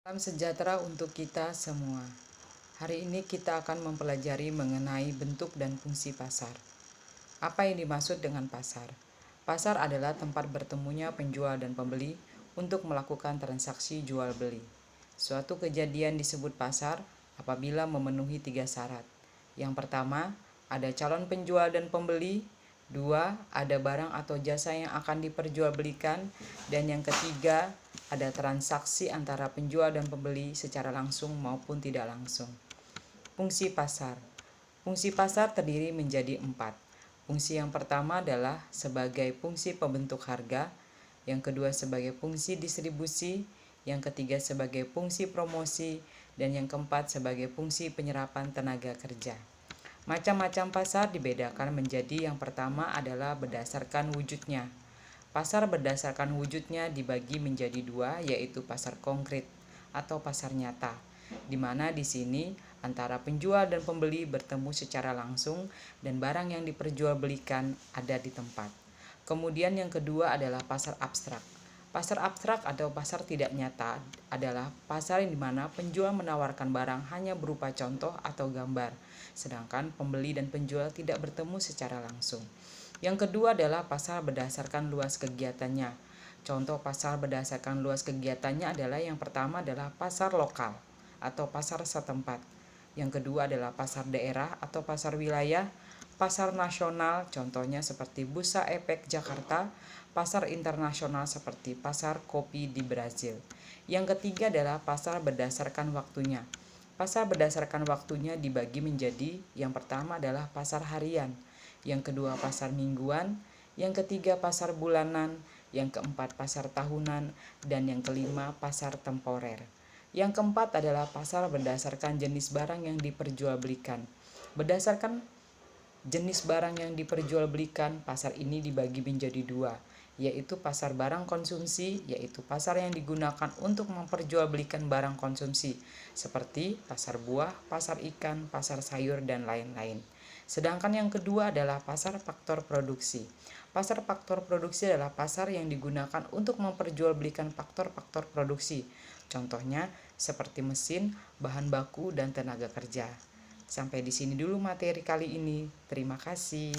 Salam sejahtera untuk kita semua. Hari ini kita akan mempelajari mengenai bentuk dan fungsi pasar. Apa yang dimaksud dengan pasar? Pasar adalah tempat bertemunya penjual dan pembeli untuk melakukan transaksi jual beli. Suatu kejadian disebut pasar apabila memenuhi 3 syarat. Yang pertama, ada calon penjual dan pembeli. 2. Ada barang atau jasa yang akan diperjualbelikan. Dan yang ketiga, ada transaksi antara penjual dan pembeli secara langsung maupun tidak langsung. Fungsi pasar. Fungsi pasar terdiri menjadi 4. Fungsi yang pertama adalah sebagai fungsi pembentuk harga, yang kedua sebagai fungsi distribusi, yang ketiga sebagai fungsi promosi, dan yang keempat sebagai fungsi penyerapan tenaga kerja. Macam-macam pasar dibedakan menjadi yang pertama adalah berdasarkan wujudnya. Pasar berdasarkan wujudnya dibagi menjadi 2, yaitu pasar konkret atau pasar nyata, di mana di sini antara penjual dan pembeli bertemu secara langsung dan barang yang diperjualbelikan ada di tempat. Kemudian yang kedua adalah pasar abstrak. Pasar abstrak atau pasar tidak nyata adalah pasar di mana penjual menawarkan barang hanya berupa contoh atau gambar, sedangkan pembeli dan penjual tidak bertemu secara langsung. Yang kedua adalah pasar berdasarkan luas kegiatannya. Contoh pasar berdasarkan luas kegiatannya adalah yang pertama adalah pasar lokal atau pasar setempat. Yang kedua adalah pasar daerah atau pasar wilayah, pasar nasional contohnya seperti Bursa Efek Jakarta, pasar internasional seperti pasar kopi di Brazil. Yang ketiga adalah pasar berdasarkan waktunya. Pasar berdasarkan waktunya dibagi menjadi yang pertama adalah pasar harian, yang kedua pasar mingguan, yang ketiga pasar bulanan, yang keempat pasar tahunan, dan yang kelima pasar temporer. Yang keempat adalah pasar berdasarkan jenis barang yang diperjualbelikan. Berdasarkan jenis barang yang diperjualbelikan, pasar ini dibagi menjadi 2, yaitu pasar barang konsumsi, yaitu pasar yang digunakan untuk memperjualbelikan barang konsumsi, seperti pasar buah, pasar ikan, pasar sayur, dan lain-lain. Sedangkan yang kedua adalah pasar faktor produksi. Pasar faktor produksi adalah pasar yang digunakan untuk memperjualbelikan faktor-faktor produksi, contohnya seperti mesin, bahan baku, dan tenaga kerja. Sampai di sini dulu materi kali ini. Terima kasih.